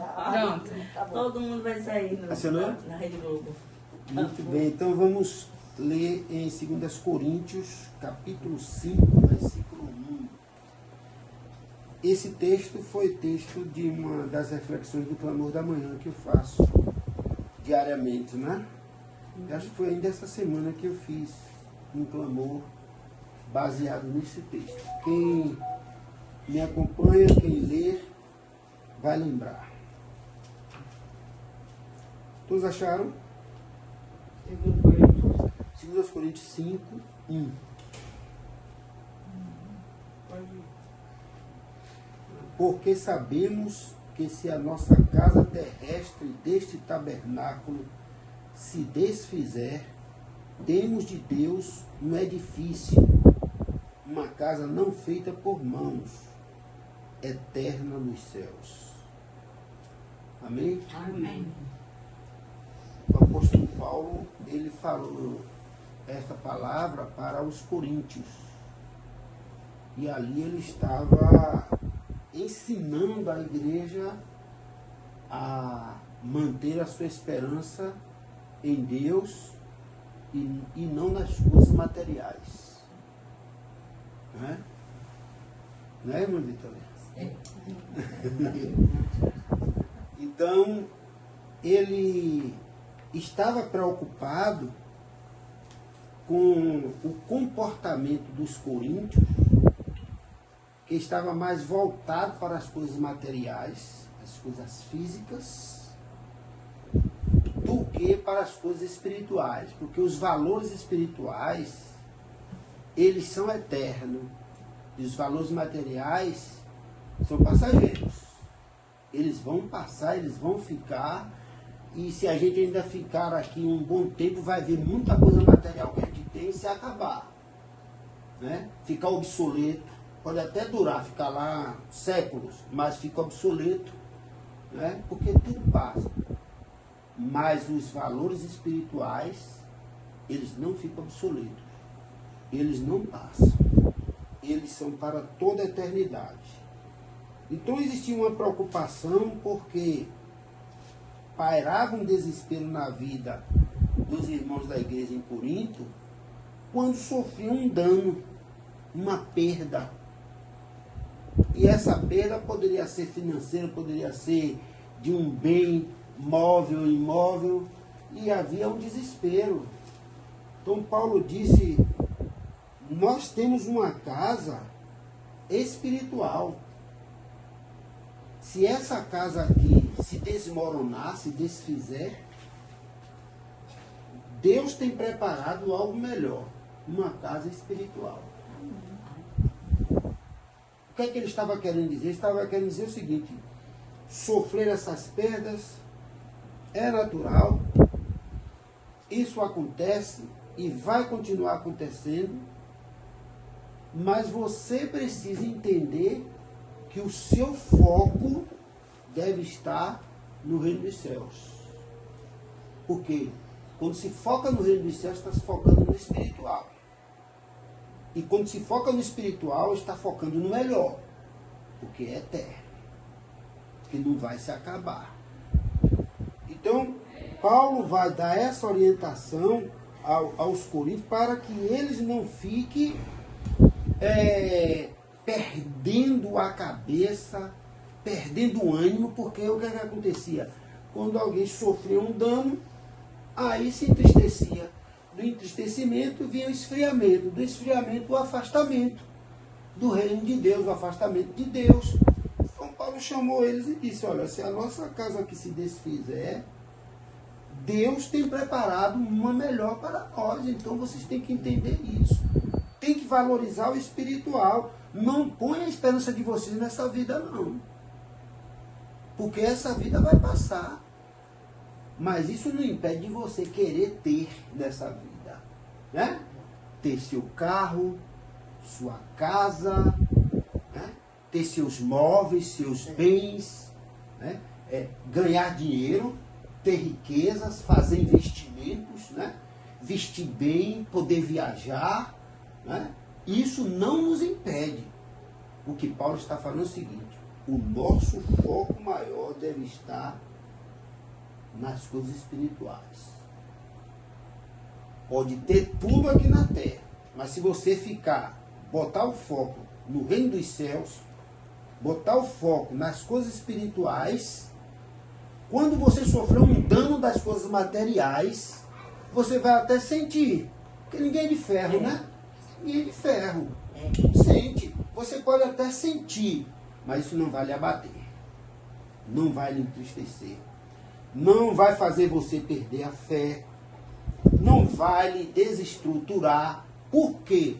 Pronto. Todo mundo vai sair na Rede Globo. Muito bem, então vamos ler em 2 Coríntios, capítulo 5, versículo 1. Esse texto foi texto de uma das reflexões do Clamor da Manhã que eu faço diariamente, né? Eu acho que foi ainda essa semana que eu fiz um clamor baseado nesse texto. Quem me acompanha, quem lê, vai lembrar. Todos acharam? 2 Coríntios 5, 1. Porque sabemos que se a nossa casa terrestre deste tabernáculo se desfizer, temos de Deus um edifício, uma casa não feita por mãos, eterna nos céus. Amém? Amém. O apóstolo Paulo, ele falou esta palavra para os coríntios. E ali ele estava ensinando a igreja a manter a sua esperança em Deus e não nas coisas materiais. Não é? Não é, irmã Vitória? É. Então, ele estava preocupado com o comportamento dos coríntios, que estava mais voltado para as coisas materiais, as coisas físicas, do que para as coisas espirituais, porque os valores espirituais, eles são eternos, e os valores materiais são passageiros. Eles vão passar, eles vão ficar, e se a gente ainda ficar aqui um bom tempo, vai ver muita coisa material que a gente tem se acabar, né? Ficar obsoleto, pode até durar, ficar lá séculos, mas fica obsoleto, né? Porque tudo passa. Mas os valores espirituais, eles não ficam obsoletos, eles não passam, eles são para toda a eternidade. Então existia uma preocupação porque pairava um desespero na vida dos irmãos da igreja em Corinto quando sofriam um dano, uma perda. E essa perda poderia ser financeira, poderia ser de um bem móvel ou imóvel, e havia um desespero. Então Paulo disse, nós temos uma casa espiritual. Se essa casa aqui se desmoronar, se desfizer, Deus tem preparado algo melhor, uma casa espiritual. O que é que ele estava querendo dizer? Ele estava querendo dizer o seguinte, sofrer essas perdas é natural, isso acontece e vai continuar acontecendo, mas você precisa entender que o seu foco deve estar no reino dos céus. Porque quando se foca no reino dos céus, está se focando no espiritual. E quando se foca no espiritual, está focando no melhor, porque é eterno, que não vai se acabar. Então, Paulo vai dar essa orientação aos coríntios para que eles não fiquem perdendo a cabeça, perdendo o ânimo, porque o que acontecia? Quando alguém sofria um dano, aí se entristecia. Do entristecimento vinha o esfriamento, do esfriamento o afastamento do reino de Deus, o afastamento de Deus. Então Paulo chamou eles e disse, olha, se a nossa casa aqui se desfizer, Deus tem preparado uma melhor para nós, então vocês têm que entender isso. Tem que valorizar o espiritual. Não ponha a esperança de vocês nessa vida, não. Porque essa vida vai passar. Mas isso não impede de você querer ter nessa vida, né? Ter seu carro, sua casa, né? Ter seus móveis, seus bens, né? Ganhar dinheiro, ter riquezas, fazer investimentos, né? Vestir bem, poder viajar, né? Isso não nos impede. O que Paulo está falando é o seguinte, o nosso foco maior deve estar nas coisas espirituais. Pode ter tudo aqui na terra, mas se você botar o foco no reino dos céus, botar o foco nas coisas espirituais, quando você sofrer um dano das coisas materiais, você vai até sentir. Porque ninguém é de ferro, né? Ninguém é de ferro. Sente. Você pode até sentir, mas isso não vai lhe abater. Não vai lhe entristecer. Não vai fazer você perder a fé. Não vai lhe desestruturar. Por quê?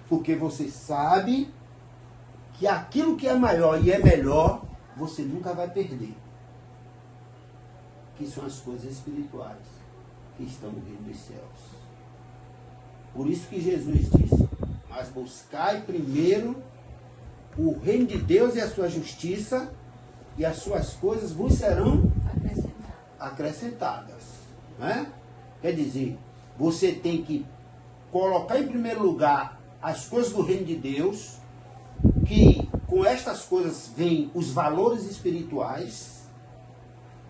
Porque você sabe que aquilo que é maior e é melhor, você nunca vai perder. Que são as coisas espirituais que estão no reino dos céus. Por isso que Jesus disse, mas buscai primeiro o reino de Deus e a sua justiça, e as suas coisas vos serão acrescentadas. Né? Quer dizer, você tem que colocar em primeiro lugar as coisas do reino de Deus, que com estas coisas vêm os valores espirituais,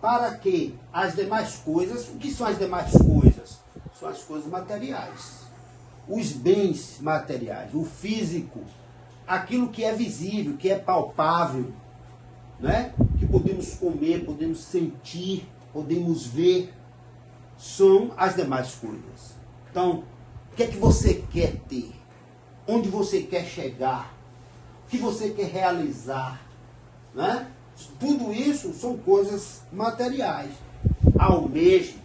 para que as demais coisas, o que são as demais coisas? São as coisas materiais. Os bens materiais, o físico, aquilo que é visível, que é palpável, né? Que podemos comer, podemos sentir, podemos ver, são as demais coisas. Então, o que é que você quer ter? Onde você quer chegar? O que você quer realizar? Né? Tudo isso são coisas materiais. Almeje,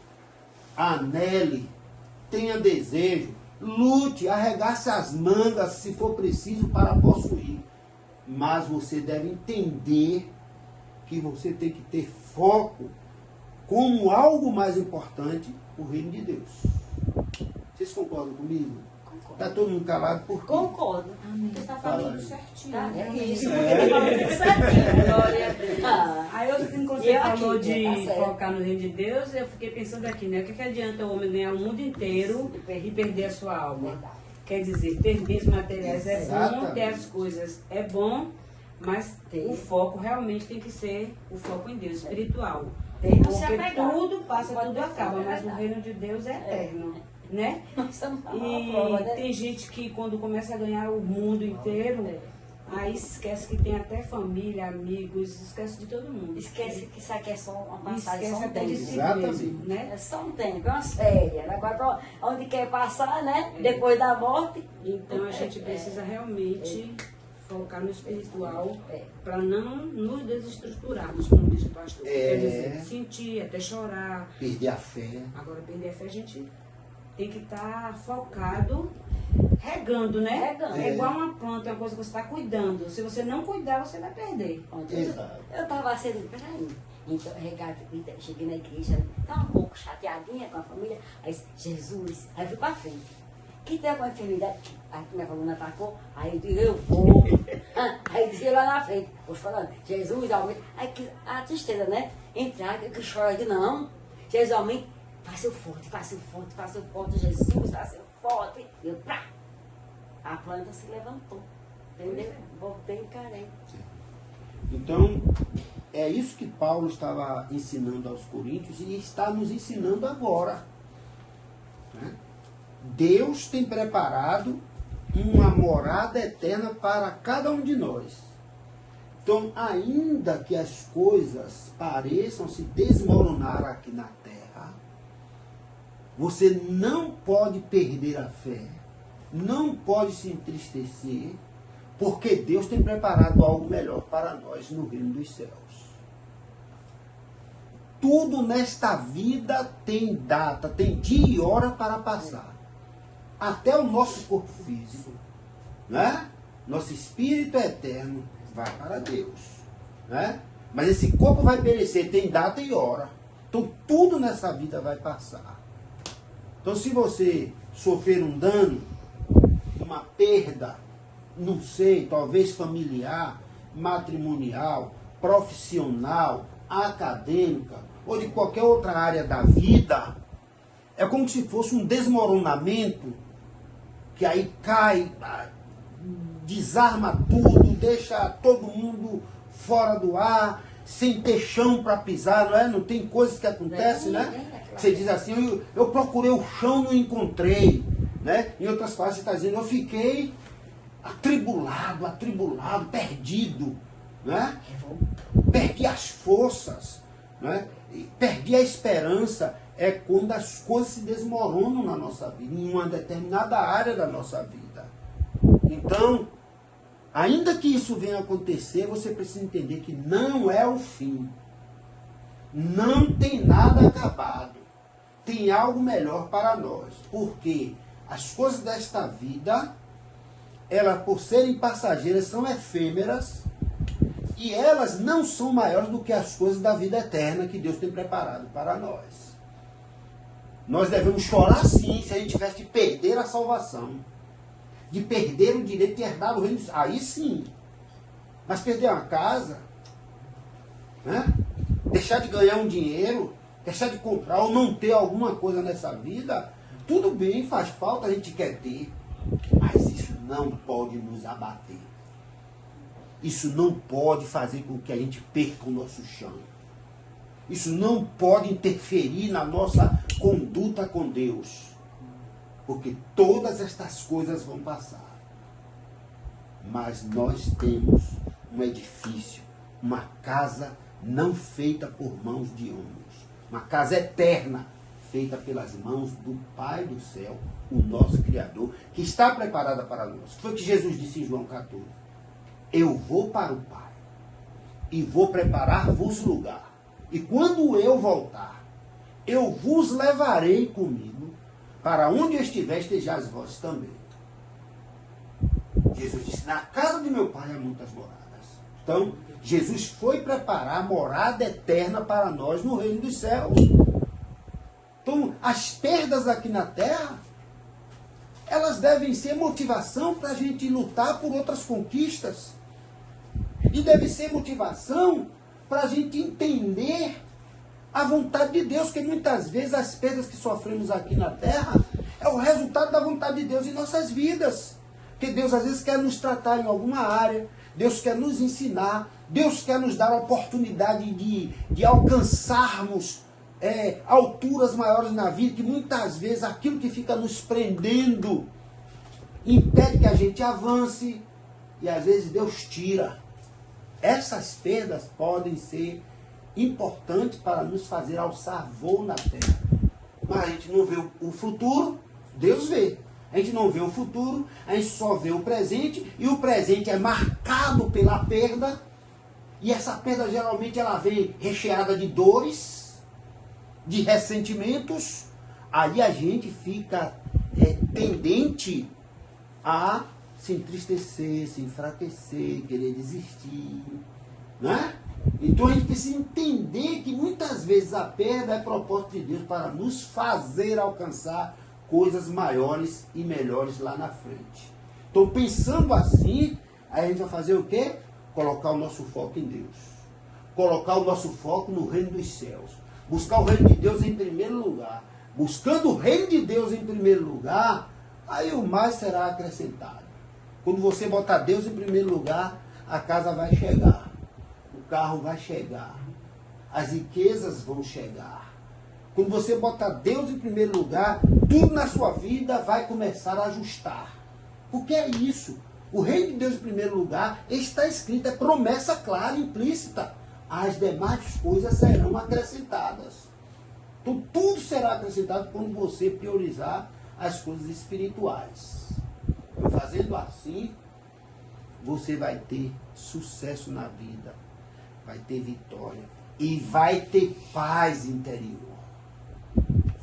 anele, tenha desejo, lute, arregace as mangas se for preciso para possuir. Mas você deve entender que você tem que ter foco como algo mais importante, o reino de Deus. Vocês concordam comigo? Está todo mundo calado por quê? Concordo. Você está falando certinho. Tá, é isso. Aí eu, quando você falou de focar no reino de Deus, eu fiquei pensando aqui, né? O que adianta o homem ganhar o mundo inteiro e perder a sua alma? Quer dizer, ter bens materiais é bom, ter as coisas é bom, mas o foco realmente tem que ser o foco em Deus, espiritual. Porque tudo passa, tudo acaba, mas o reino de Deus é eterno. Né? E tem gente que quando começa a ganhar o mundo inteiro, aí esquece que tem até família, amigos, esquece de todo mundo. Esquece que isso aqui é só uma passagem, esquece só um até de tempo. si mesmo, né? É só um tempo, é umas férias. Agora, onde quer passar, né? Depois da morte. Então a gente precisa realmente focar no espiritual para não nos desestruturarmos, como disse o pastor. Quer dizer, sentir, até chorar. Perder a fé. Agora, perder a fé, a gente tem que estar focado, regando, né? Regando. É igual uma planta, é uma coisa que você está cuidando. Se você não cuidar, você vai perder. Eu estava assim, peraí. Então, cheguei na igreja, estava um pouco chateadinha com a família. Aí disse, Jesus, aí fui para frente. Quem tem alguma enfermidade? Aí minha coluna atacou, aí eu digo, eu vou. Aí disse lá na frente, vou falando, Jesus, aumenta. Aí a tristeza, né? Entrar, que chora, eu digo, não, Jesus, aumenta. Faça o forte, faça o forte, faça o forte, Jesus, faça o forte. E eu, pá! A planta se levantou. Entendeu? Voltei e encarei. Então, é isso que Paulo estava ensinando aos coríntios e está nos ensinando agora. Né? Deus tem preparado uma morada eterna para cada um de nós. Então, ainda que as coisas pareçam se desmoronar aqui na terra, você não pode perder a fé, não pode se entristecer, porque Deus tem preparado algo melhor para nós no reino dos céus. Tudo nesta vida tem data, tem dia e hora para passar. Até o nosso corpo físico, né? Nosso espírito eterno vai para Deus, né? Mas esse corpo vai perecer, tem data e hora. Então tudo nessa vida vai passar. Então se você sofrer um dano, uma perda, não sei, talvez familiar, matrimonial, profissional, acadêmica, ou de qualquer outra área da vida, é como se fosse um desmoronamento, que aí cai, desarma tudo, deixa todo mundo fora do ar, sem ter chão para pisar, não é? Não tem coisas que acontecem, né? Você diz assim, eu procurei o chão, não encontrei, né? Em outras palavras, você está dizendo, eu fiquei atribulado, perdido, né? Perdi as forças, né? Perdi a esperança. É quando as coisas se desmoronam na nossa vida, em uma determinada área da nossa vida. Então, ainda que isso venha a acontecer, você precisa entender que não é o fim. Não tem nada acabado. Tem algo melhor para nós. Porque as coisas desta vida, elas, por serem passageiras, são efêmeras. E elas não são maiores do que as coisas da vida eterna que Deus tem preparado para nós. Nós devemos chorar sim se a gente tivesse de perder a salvação. De perder o direito de herdar o reino de Deus. Aí sim. Mas perder uma casa, né? Deixar de ganhar um dinheiro, deixar de comprar ou não ter alguma coisa nessa vida, tudo bem, faz falta, a gente quer ter. Mas isso não pode nos abater. Isso não pode fazer com que a gente perca o nosso chão. Isso não pode interferir na nossa conduta com Deus. Porque todas estas coisas vão passar. Mas nós temos um edifício, uma casa não feita por mãos de homens. Uma casa eterna, feita pelas mãos do Pai do céu, o nosso Criador, que está preparada para nós. Foi o que Jesus disse em João 14. Eu vou para o Pai e vou preparar-vos lugar. E quando eu voltar, eu vos levarei comigo, para onde eu estiver, estejais vós também. Jesus disse, na casa de meu Pai há muitas moradas. Então, Jesus foi preparar a morada eterna para nós no reino dos céus. Então, as perdas aqui na terra, elas devem ser motivação para a gente lutar por outras conquistas. E deve ser motivação para a gente entender a vontade de Deus, porque muitas vezes as perdas que sofremos aqui na terra é o resultado da vontade de Deus em nossas vidas. Porque Deus às vezes quer nos tratar em alguma área, Deus quer nos ensinar, Deus quer nos dar a oportunidade de alcançarmos alturas maiores na vida, que muitas vezes aquilo que fica nos prendendo impede que a gente avance, e às vezes Deus tira. Essas perdas podem ser importantes para nos fazer alçar voo na terra. Mas a gente não vê o futuro, Deus vê. A gente não vê o futuro, a gente só vê o presente, e o presente é marcado pela perda, e essa perda geralmente ela vem recheada de dores, de ressentimentos. Aí a gente fica tendente a se entristecer, se enfraquecer, querer desistir, né? Então a gente precisa entender que muitas vezes a perda é propósito de Deus para nos fazer alcançar coisas maiores e melhores lá na frente. Então, pensando assim, a gente vai fazer o quê? Colocar o nosso foco em Deus. Colocar o nosso foco no reino dos céus. Buscar o reino de Deus em primeiro lugar. Buscando o reino de Deus em primeiro lugar, aí o mais será acrescentado. Quando você botar Deus em primeiro lugar, a casa vai chegar. O carro vai chegar. As riquezas vão chegar. Quando você botar Deus em primeiro lugar, tudo na sua vida vai começar a ajustar. Porque é isso. O reino de Deus em primeiro lugar está escrito, é promessa clara, implícita. As demais coisas serão acrescentadas. Então tudo será acrescentado quando você priorizar as coisas espirituais. Então, fazendo assim, você vai ter sucesso na vida, vai ter vitória e vai ter paz interior.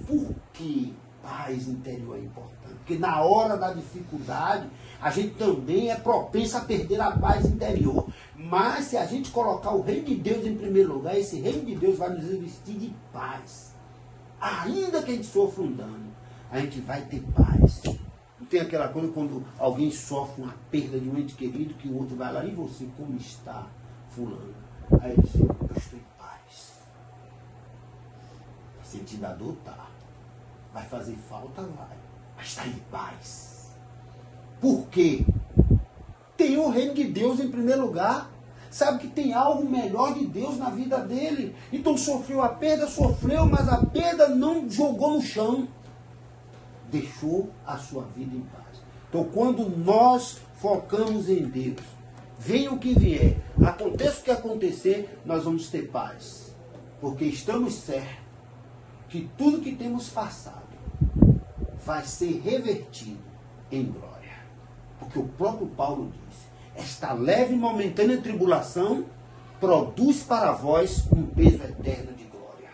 Por que paz interior é importante? Porque na hora da dificuldade, a gente também é propenso a perder a paz interior. Mas se a gente colocar o reino de Deus em primeiro lugar, esse reino de Deus vai nos revestir de paz. Ainda que a gente sofra um dano, a gente vai ter paz. Não tem aquela coisa quando alguém sofre uma perda de um ente querido, que o outro vai lá, e você, como está, fulano? Aí ele diz, eu estou em paz. Vai sentir da dor, tá. Vai fazer falta, vai. Mas está em paz. Por quê? Tem o reino de Deus em primeiro lugar. sabe que tem algo melhor de Deus na vida dele. Então sofreu a perda, mas a perda não jogou no chão. Deixou a sua vida em paz. Então quando nós focamos em Deus, venha o que vier, aconteça o que acontecer, nós vamos ter paz. Porque estamos certos que tudo que temos passado vai ser revertido em glória. Porque o próprio Paulo disse, esta leve e momentânea tribulação produz para vós um peso eterno de glória.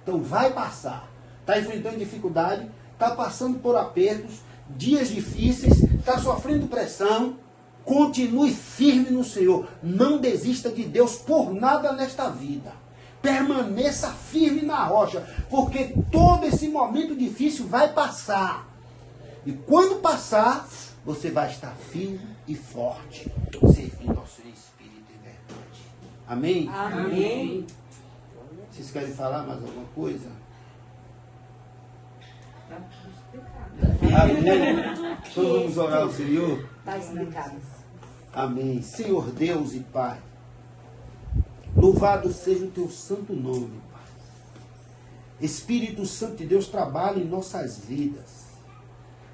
Então vai passar. Está enfrentando dificuldade, está passando por apertos, dias difíceis, está sofrendo pressão. Continue firme no Senhor. Não desista de Deus por nada nesta vida. Permaneça firme na rocha, porque todo esse momento difícil vai passar. E quando passar, você vai estar firme e forte, servindo ao seu Espírito em verdade. Amém? Amém. Vocês querem falar mais alguma coisa? Amém. Então vamos orar ao Senhor? Está explicado. Amém. Senhor Deus e Pai, louvado seja o teu santo nome, Pai. Espírito Santo de Deus trabalha em nossas vidas,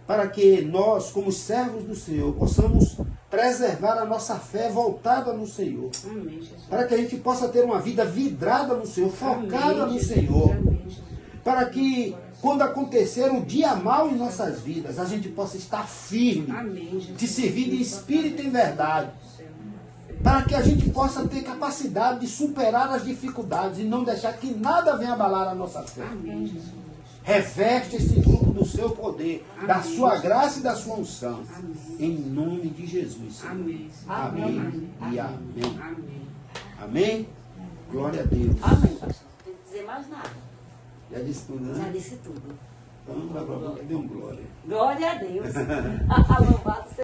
para que nós, como servos do Senhor, possamos preservar a nossa fé voltada no Senhor. Amém, Jesus. Para que a gente possa ter uma vida vidrada no Senhor, focada Amém, no Jesus. Senhor. Amém, Jesus. Para que, quando acontecer o dia mau em nossas vidas, a gente possa estar firme, Amém, Jesus. te servir de espírito e em verdade. Para que a gente possa ter capacidade de superar as dificuldades e não deixar que nada venha abalar a nossa fé. Amém, Jesus. Reveste esse grupo do seu poder, da Amém. sua graça e da sua unção. Amém. Em nome de Jesus. Senhor. Amém. Amém e amém. Amém. Amém? Glória a Deus. Amém, pastor. Não tem que dizer mais nada. Já disse tudo, Já né? disse tudo. Então, dá para que dê um glória. Glória a Deus. Louvado seja